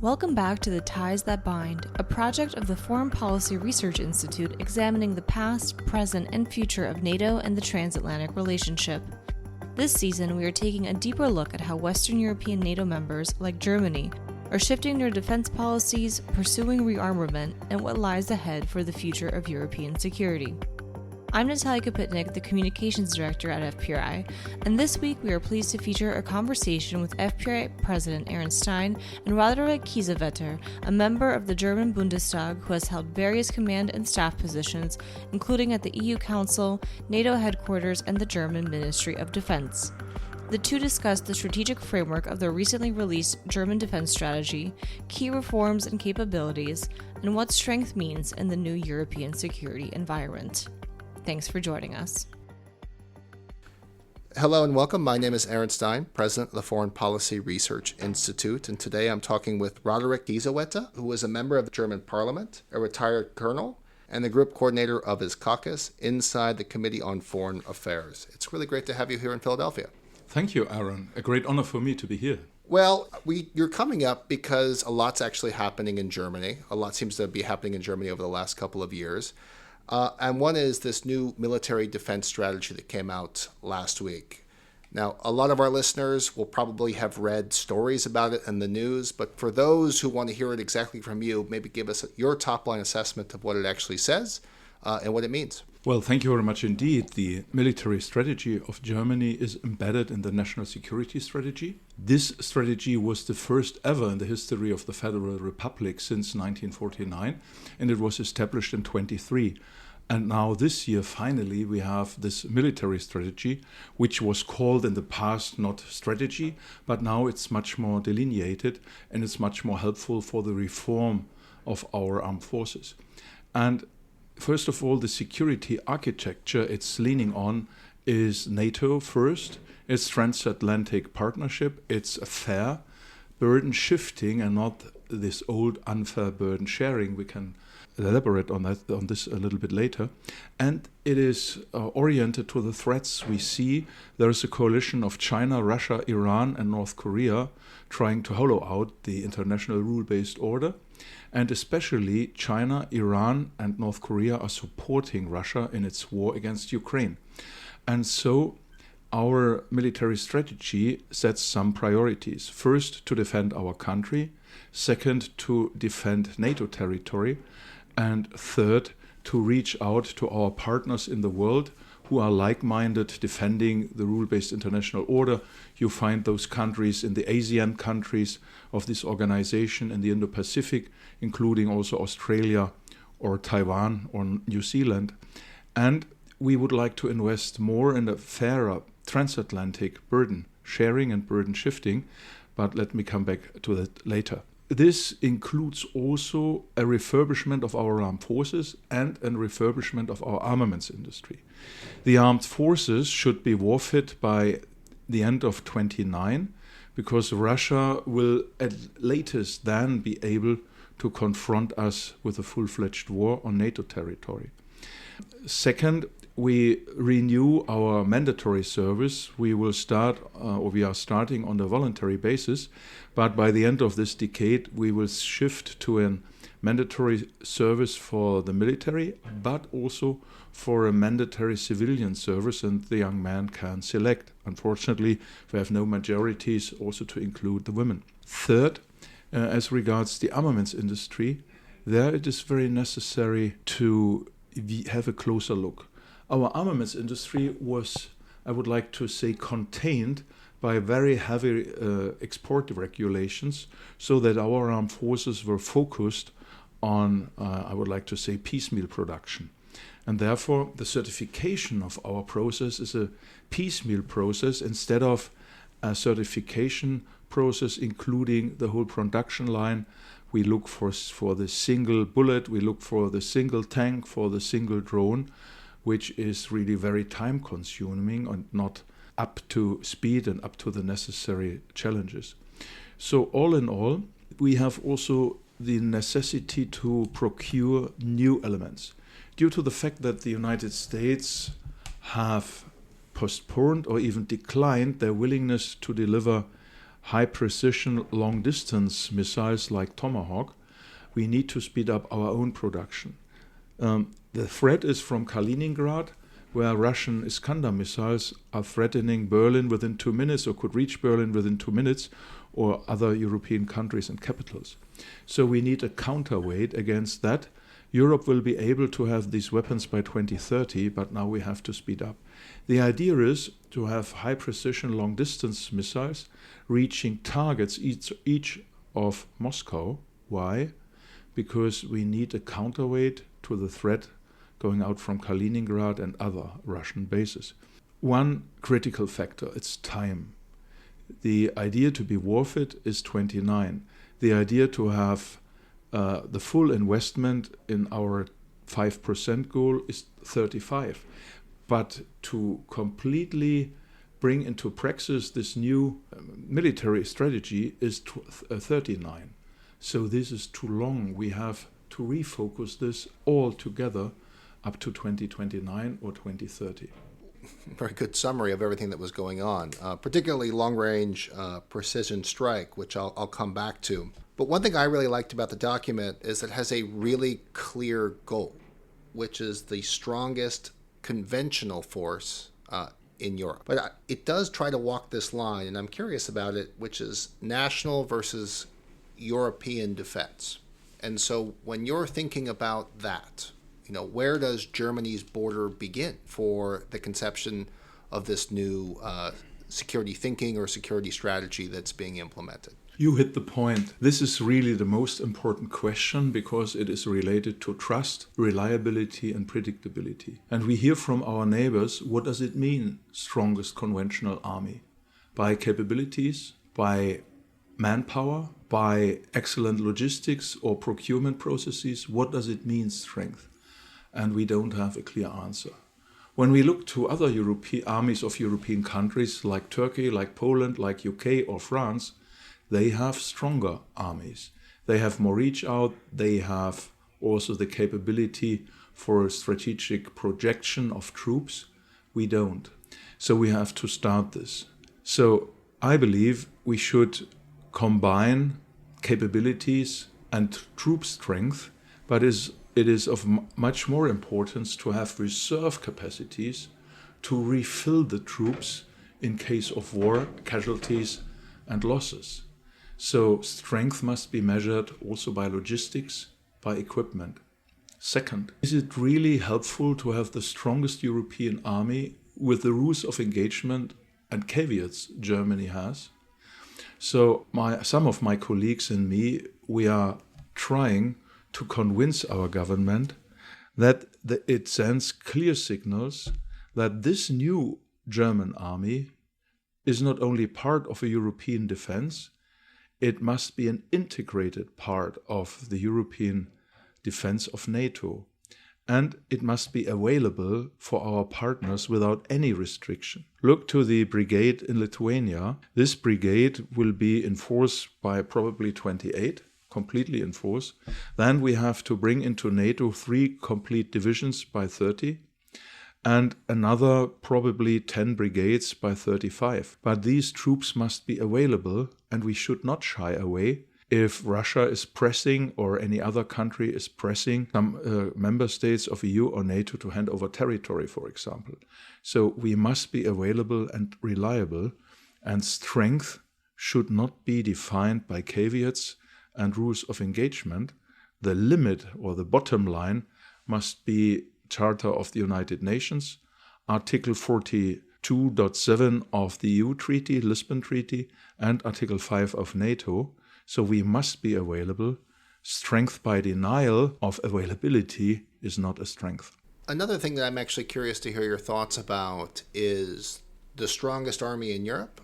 Welcome back to The Ties That Bind, a project of the Foreign Policy Research Institute examining the past, present, and future of NATO and the transatlantic relationship. This season, we are taking a deeper look at how Western European NATO members, like Germany, are shifting their defense policies, pursuing rearmament, and what lies ahead for the future of European security. I'm Natalia Kopitnik, the Communications Director at FPRI, and this week we are pleased to feature a conversation with FPRI President Stein and Roderich Kiesewetter, a member of the German Bundestag who has held various command and staff positions, including at the EU Council, NATO headquarters, and the German Ministry of Defense. The two discussed the strategic framework of the recently released German defense strategy, key reforms and capabilities, and what strength means in the new European security environment. Thanks for joining us. Hello and welcome. My name is Stein, President of the Foreign Policy Research Institute, and today I'm talking with Roderich Kiesewetter, who is a member of the German Parliament, a retired colonel, and the group coordinator of his caucus inside the Committee on Foreign Affairs. It's really great to have you here in Philadelphia. Thank you, Aaron. A great honor for me to be here. Well, you're coming up because a lot's actually happening in Germany. A lot seems to be happening in Germany over the last couple of years. And one is this new military defense strategy that came out last week. Now, a lot of our listeners will probably have read stories about it in the news, but for those who want to hear it exactly from you, maybe give us your top-line assessment of what it actually says and what it means. Well, thank you very much indeed. The military strategy of Germany is embedded in the national security strategy. This strategy was the first ever in the history of the Federal Republic since 1949, and it was established in 1923. And now this year, finally, we have this military strategy, which was called in the past not strategy, but now it's much more delineated and it's much more helpful for the reform of our armed forces. And first of all, the security architecture it's leaning on is NATO first. It's transatlantic partnership. It's a fair burden shifting and not this old unfair burden sharing. We can elaborate on this a little bit later. And it is oriented to the threats we see. There is a coalition of China, Russia, Iran, and North Korea trying to hollow out the international rule-based order. And especially China, Iran, and North Korea are supporting Russia in its war against Ukraine. And so our military strategy sets some priorities. First, to defend our country. Second, to defend NATO territory. And third, to reach out to our partners in the world who are like-minded defending the rule-based international order. You find those countries in the ASEAN countries of this organization in the Indo-Pacific, including also Australia or Taiwan or New Zealand. And we would like to invest more in a fairer transatlantic burden sharing and burden shifting, but let me come back to that later. This includes also a refurbishment of our armed forces and a refurbishment of our armaments industry. The armed forces should be warfit by the end of 2029 because Russia will at latest then be able to confront us with a full-fledged war on NATO territory. Second, we renew our mandatory service. We will start, or we are starting on a voluntary basis, but by the end of this decade, we will shift to a mandatory service for the military, but also for a mandatory civilian service, and the young man can select. Unfortunately, we have no majorities also to include the women. Third, as regards the armaments industry, there it is very necessary to have a closer look. Our armaments industry was, I would like to say, contained by very heavy export regulations so that our armed forces were focused on, I would like to say, piecemeal production. And therefore, the certification of our process is a piecemeal process instead of a certification process including the whole production line. We look for the single bullet, we look for the single tank, for the single drone, which is really very time-consuming and not up to speed and up to the necessary challenges. So all in all, we have also the necessity to procure new elements. Due to the fact that the United States have postponed or even declined their willingness to deliver high-precision, long-distance missiles like Tomahawk, we need to speed up our own production. The threat is from Kaliningrad, where Russian Iskander missiles are threatening Berlin within 2 minutes, or could reach Berlin within 2 minutes, or other European countries and capitals. So we need a counterweight against that. Europe will be able to have these weapons by 2030, but now we have to speed up. The idea is to have high-precision, long-distance missiles reaching targets each of Moscow. Why? Because we need a counterweight to the threat going out from Kaliningrad and other Russian bases. One critical factor, it's time. The idea to be warfit is 29. The idea to have the full investment in our 5% goal is 35. But to completely bring into praxis this new military strategy is 39. So this is too long. We have to refocus this all together up to 2029 or 2030. Very good summary of everything that was going on, particularly long-range precision strike, which I'll come back to. But one thing I really liked about the document is it has a really clear goal, which is the strongest conventional force in Europe. But it does try to walk this line, and I'm curious about it, which is national versus European defense. And so when you're thinking about that, where does Germany's border begin for the conception of this new security thinking or security strategy that's being implemented? You hit the point. This is really the most important question because it is related to trust, reliability, and predictability. And we hear from our neighbors, what does it mean, strongest conventional army? By capabilities, by manpower, by excellent logistics or procurement processes? What does it mean, strength? And we don't have a clear answer. When we look to other armies of European countries like Turkey, like Poland, like UK or France, they have stronger armies. They have more reach out. They have also the capability for a strategic projection of troops. We don't. So we have to start this. So I believe we should combine capabilities and troop strength, but it is of much more importance to have reserve capacities to refill the troops in case of war, casualties, and losses. So strength must be measured also by logistics, by equipment. Second, is it really helpful to have the strongest European army with the rules of engagement and caveats Germany has? So some of my colleagues and me, we are trying to convince our government that it sends clear signals that this new German army is not only part of a European defense, it must be an integrated part of the European defense of NATO. And it must be available for our partners without any restriction. Look to the brigade in Lithuania. This brigade will be in force by probably 28, completely in force. Then we have to bring into NATO 3 complete divisions by 30. And another probably 10 brigades by 35. But these troops must be available, and we should not shy away if Russia is pressing or any other country is pressing some member states of EU or NATO to hand over territory, for example. So we must be available and reliable, and strength should not be defined by caveats and rules of engagement. The limit or the bottom line must be Charter of the United Nations, Article 42.7 of the EU Treaty, Lisbon Treaty, and Article 5 of NATO. So we must be available. Strength by denial of availability is not a strength. Another thing that I'm actually curious to hear your thoughts about is the strongest army in Europe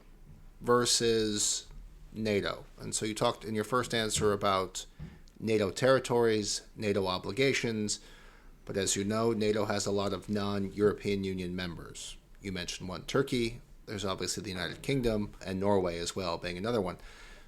versus NATO. And so you talked in your first answer about NATO territories, NATO obligations. But as you know, NATO has a lot of non-European Union members. You mentioned one, Turkey. There's obviously the United Kingdom and Norway as well, being another one.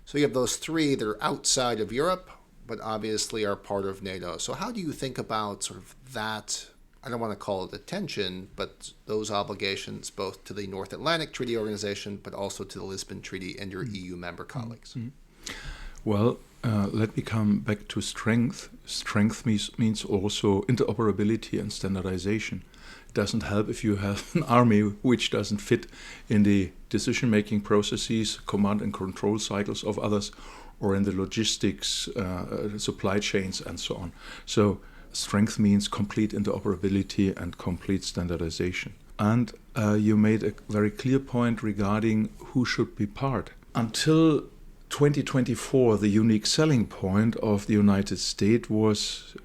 So you have those three that are outside of Europe, but obviously are part of NATO. So how do you think about sort of that I don't want to call it a tension, but those obligations both to the North Atlantic Treaty Organization, but also to the Lisbon Treaty and your EU member colleagues? Well, let me come back to strength. Strength means also interoperability and standardization. It doesn't help if you have an army which doesn't fit in the decision-making processes, command and control cycles of others, or in the logistics, supply chains, and so on. So strength means complete interoperability and complete standardization. And you made a very clear point regarding who should be part. Until 2024, the unique selling point of the United States was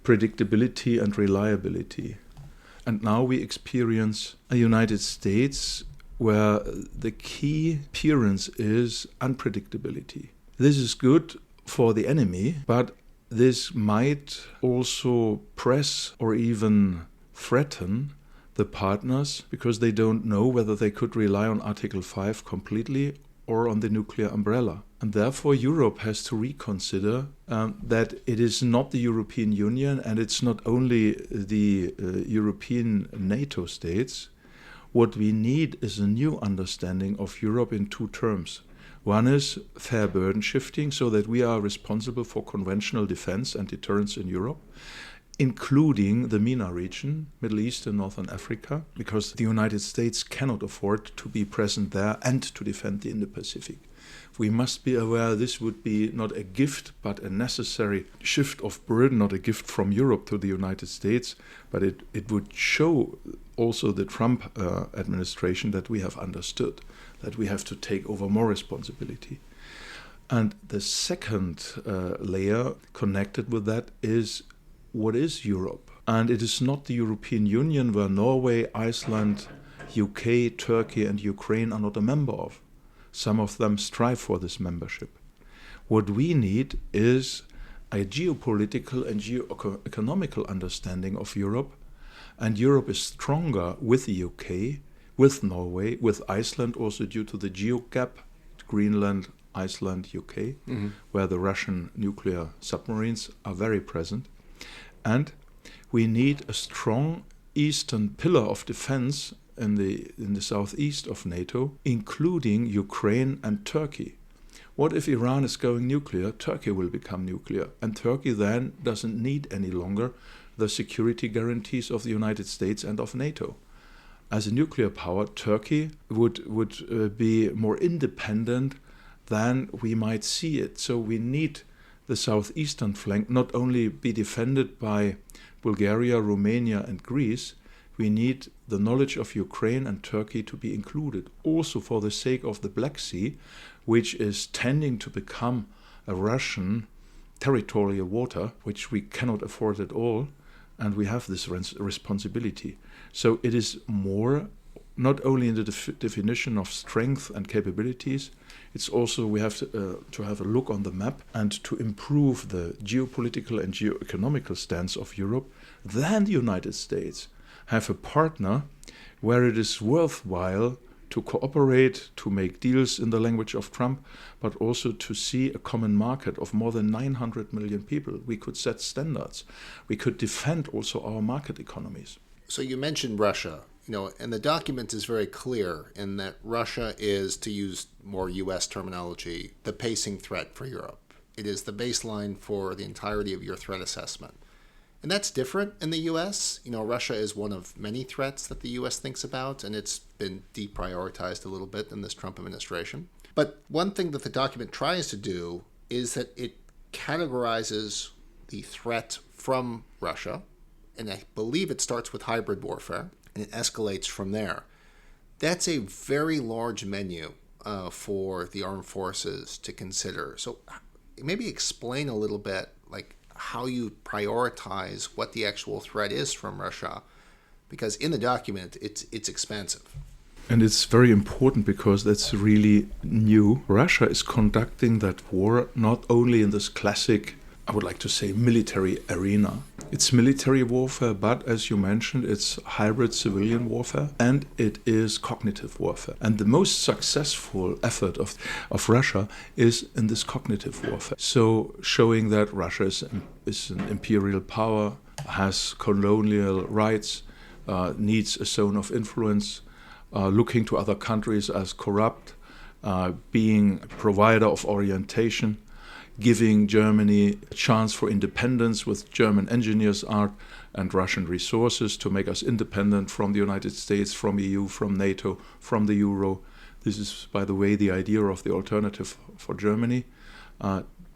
predictability and reliability. And now we experience a United States where the key appearance is unpredictability. This is good for the enemy, but this might also press or even threaten the partners because they don't know whether they could rely on Article 5 completely or on the nuclear umbrella. And therefore Europe has to reconsider that it is not the European Union and it's not only the European NATO states. What we need is a new understanding of Europe in two terms. One is fair burden shifting, so that we are responsible for conventional defense and deterrence in Europe, including the MENA region, Middle East and Northern Africa, because the United States cannot afford to be present there and to defend the Indo-Pacific. We must be aware this would be not a gift, but a necessary shift of burden, not a gift from Europe to the United States, but it would show also the Trump administration that we have understood, that we have to take over more responsibility. And the second layer connected with that is, what is Europe? And it is not the European Union where Norway, Iceland, UK, Turkey and Ukraine are not a member of. Some of them strive for this membership. What we need is a geopolitical and geo-economical understanding of Europe, and Europe is stronger with the UK, with Norway, with Iceland, also due to the geo gap, Greenland, Iceland, UK, where the Russian nuclear submarines are very present. And we need a strong eastern pillar of defense in the southeast of NATO, including Ukraine and Turkey. What if Iran is going nuclear? Turkey will become nuclear, and Turkey then doesn't need any longer the security guarantees of the United States and of NATO. As a nuclear power, Turkey would be more independent than we might see it. So we need the southeastern flank not only be defended by Bulgaria, Romania and Greece. We need the knowledge of Ukraine and Turkey to be included, also for the sake of the Black Sea, which is tending to become a Russian territorial water, which we cannot afford at all, and we have this responsibility. So it is more, not only in the definition of strength and capabilities, it's also we have to have a look on the map and to improve the geopolitical and geo-economical stance of Europe. Then the United States have a partner where it is worthwhile to cooperate, to make deals in the language of Trump, but also to see a common market of more than 900 million people. We could set standards. We could defend also our market economies. So you mentioned Russia, and the document is very clear in that Russia is, to use more U.S. terminology, the pacing threat for Europe. It is the baseline for the entirety of your threat assessment. And that's different in the U.S. Russia is one of many threats that the U.S. thinks about, and it's been deprioritized a little bit in this Trump administration. But one thing that the document tries to do is that it categorizes the threat from Russia, and I believe it starts with hybrid warfare, and it escalates from there. That's a very large menu for the armed forces to consider. So maybe explain a little bit, how you prioritize what the actual threat is from Russia, because in the document it's expansive. And it's very important because that's really new. Russia is conducting that war not only in this classic, I would like to say, military arena. It's military warfare, but as you mentioned, it's hybrid civilian warfare and it is cognitive warfare. And the most successful effort of Russia is in this cognitive warfare. So showing that Russia is an imperial power, has colonial rights, needs a zone of influence, looking to other countries as corrupt, being a provider of orientation, giving Germany a chance for independence with German engineers' art and Russian resources to make us independent from the United States, from EU, from NATO, from the Euro. This is, by the way, the idea of the alternative for Germany,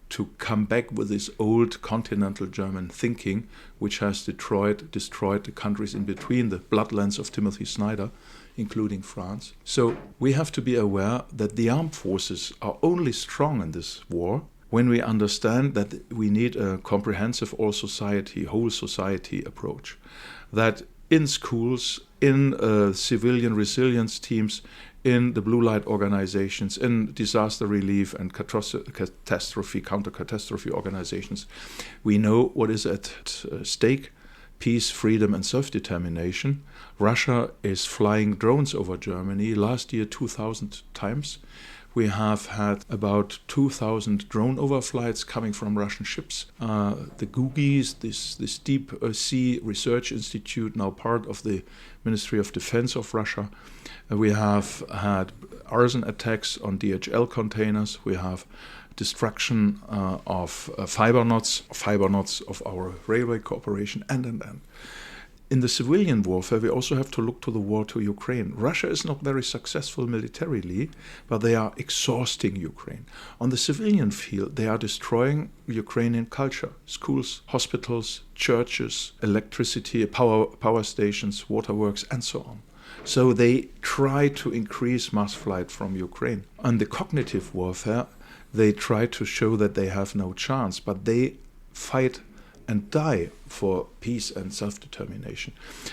to come back with this old continental German thinking, which has destroyed the countries in between, the bloodlands of Timothy Snyder, including France. So we have to be aware that the armed forces are only strong in this war when we understand that we need a comprehensive whole society approach. That in schools, in civilian resilience teams, in the blue light organizations, in disaster relief and counter-catastrophe organizations, we know what is at stake: peace, freedom, and self-determination. Russia is flying drones over Germany. Last year, 2,000 times. We have had about 2,000 drone overflights coming from Russian ships. The Googies, this deep sea research institute, now part of the Ministry of Defense of Russia. We have had arson attacks on DHL containers. We have destruction of fiber knots of our railway cooperation, and. In the civilian warfare, we also have to look to the war to Ukraine. Russia is not very successful militarily, but they are exhausting Ukraine. On the civilian field, they are destroying Ukrainian culture: schools, hospitals, churches, electricity, power stations, waterworks, and so on. So they try to increase mass flight from Ukraine. On the cognitive warfare, they try to show that they have no chance, but they fight and die for peace and self-determination.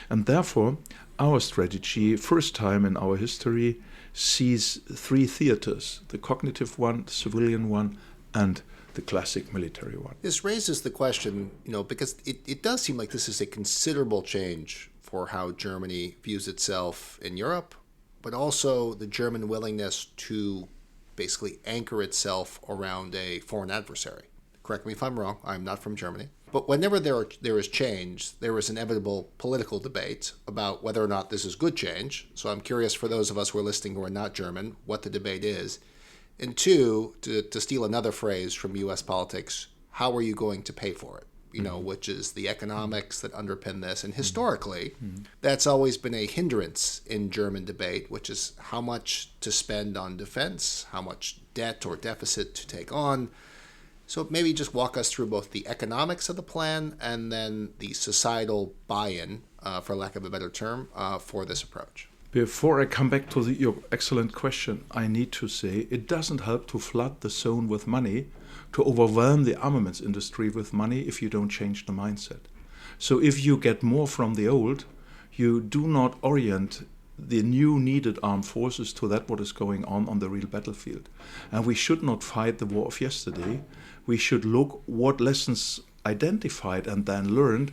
And therefore, our strategy, first time in our history, sees three theaters: the cognitive one, the civilian one, and the classic military one. This raises the question, because it does seem like this is a considerable change for how Germany views itself in Europe, but also the German willingness to basically anchor itself around a foreign adversary. Correct me if I'm wrong, I'm not from Germany. But whenever there is change, there is inevitable political debate about whether or not this is good change. So I'm curious, for those of us who are listening who are not German, what the debate is. And two, to steal another phrase from U.S. politics, how are you going to pay for it? Which is the economics that underpin this. And historically, that's always been a hindrance in German debate, which is how much to spend on defense, how much debt or deficit to take on. So maybe just walk us through both the economics of the plan and then the societal buy-in, for lack of a better term, for this approach. Before I come back to your excellent question, I need to say it doesn't help to flood the zone with money, to overwhelm the armaments industry with money if you don't change the mindset. So if you get more from the old, you do not orient the new needed armed forces to that what is going on the real battlefield. And we should not fight the war of yesterday. We should look what lessons identified and then learned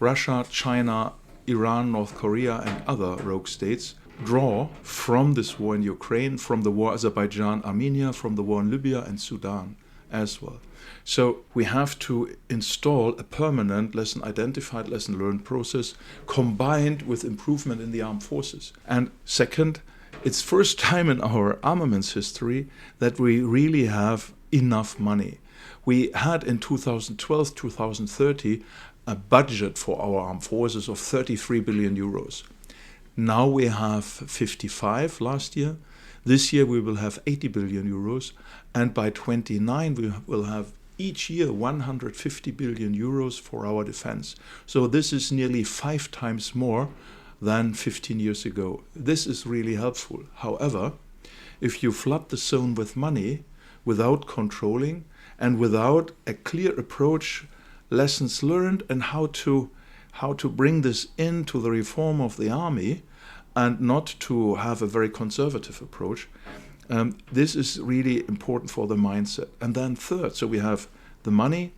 Russia, China, Iran, North Korea, and other rogue states draw from this war in Ukraine, from the war Azerbaijan, Armenia, from the war in Libya and Sudan as well. So we have to install a permanent lesson identified, lesson learned process combined with improvement in the armed forces. And second, it's first time in our armaments history that we really have enough money. We had in 2012, 2030 a budget for our armed forces of 33 billion euros. Now we have 55 last year. This year we will have 80 billion euros. And by 29 we will have each year 150 billion euros for our defense. So this is nearly 5 times more than 15 years ago. This is really helpful. However, if you flood the zone with money without controlling and without a clear approach, lessons learned, and how to bring this into the reform of the army and not to have a very conservative approach, this is really important for the mindset. And then third, so we have the money,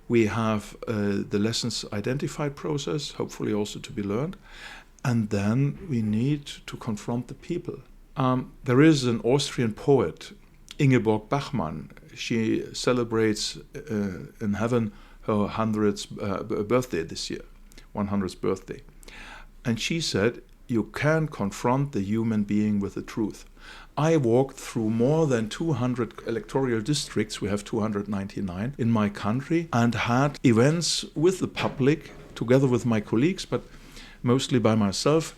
we have the lessons identified process, hopefully also to be learned, and then we need to confront the people. There is an Austrian poet, Ingeborg Bachmann. She celebrates in heaven her 100th birthday this year. 100th birthday. And she said, you can confront the human being with the truth. I walked through more than 200 electoral districts, we have 299 in my country, and had events with the public, together with my colleagues, but mostly by myself,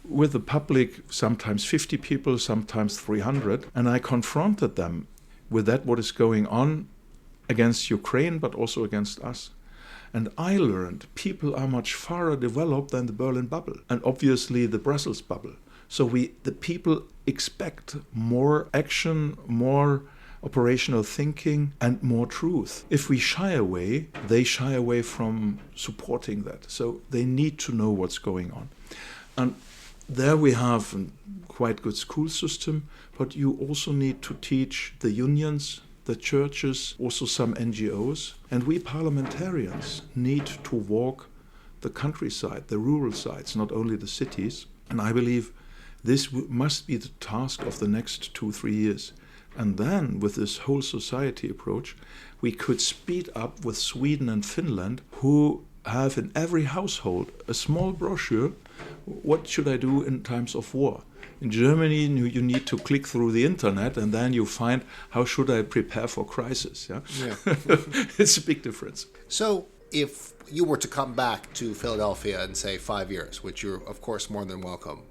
with the public, sometimes 50 people, sometimes 300, and I confronted them with that, what is going on against Ukraine, but also against us. And I learned people are much farther developed than the Berlin bubble, and obviously the Brussels bubble. So the people expect more action, more operational thinking, and more truth. If we shy away, they shy away from supporting that. So they need to know what's going on. And there we have a quite good school system, but you also need to teach the unions, the churches, also some NGOs. And we parliamentarians need to walk the countryside, the rural sides, not only the cities. And I believe this must be the task of the next 2-3 years. And then, with this whole society approach, we could speed up with Sweden and Finland, who have in every household a small brochure, what should I do in times of war? In Germany, you need to click through the internet and then you find, how should I prepare for crisis? Yeah. It's a big difference. So if you were to come back to Philadelphia in, say, 5 years, which you're, of course, more than welcome,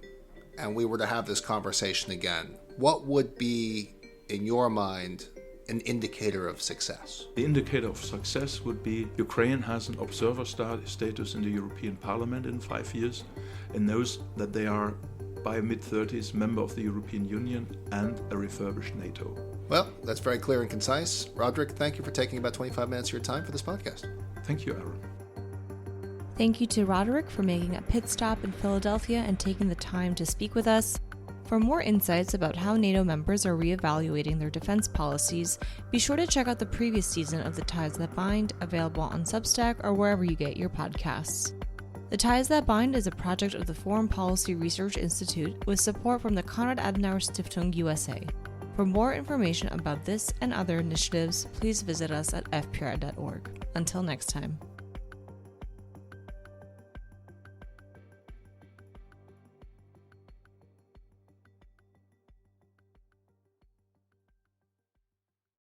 and we were to have this conversation again, what would be, in your mind, an indicator of success? The indicator of success would be Ukraine has an observer status in the European Parliament in 5 years and knows that they are, by mid-30s, member of the European Union and a refurbished NATO. Well, that's very clear and concise. Roderich, thank you for taking about 25 minutes of your time for this podcast. Thank you, Aaron. Thank you to Roderich for making a pit stop in Philadelphia and taking the time to speak with us. For more insights about how NATO members are reevaluating their defense policies, be sure to check out the previous season of The Ties That Bind, available on Substack or wherever you get your podcasts. The Ties That Bind is a project of the Foreign Policy Research Institute with support from the Konrad Adenauer Stiftung USA. For more information about this and other initiatives, please visit us at fpri.org. Until next time.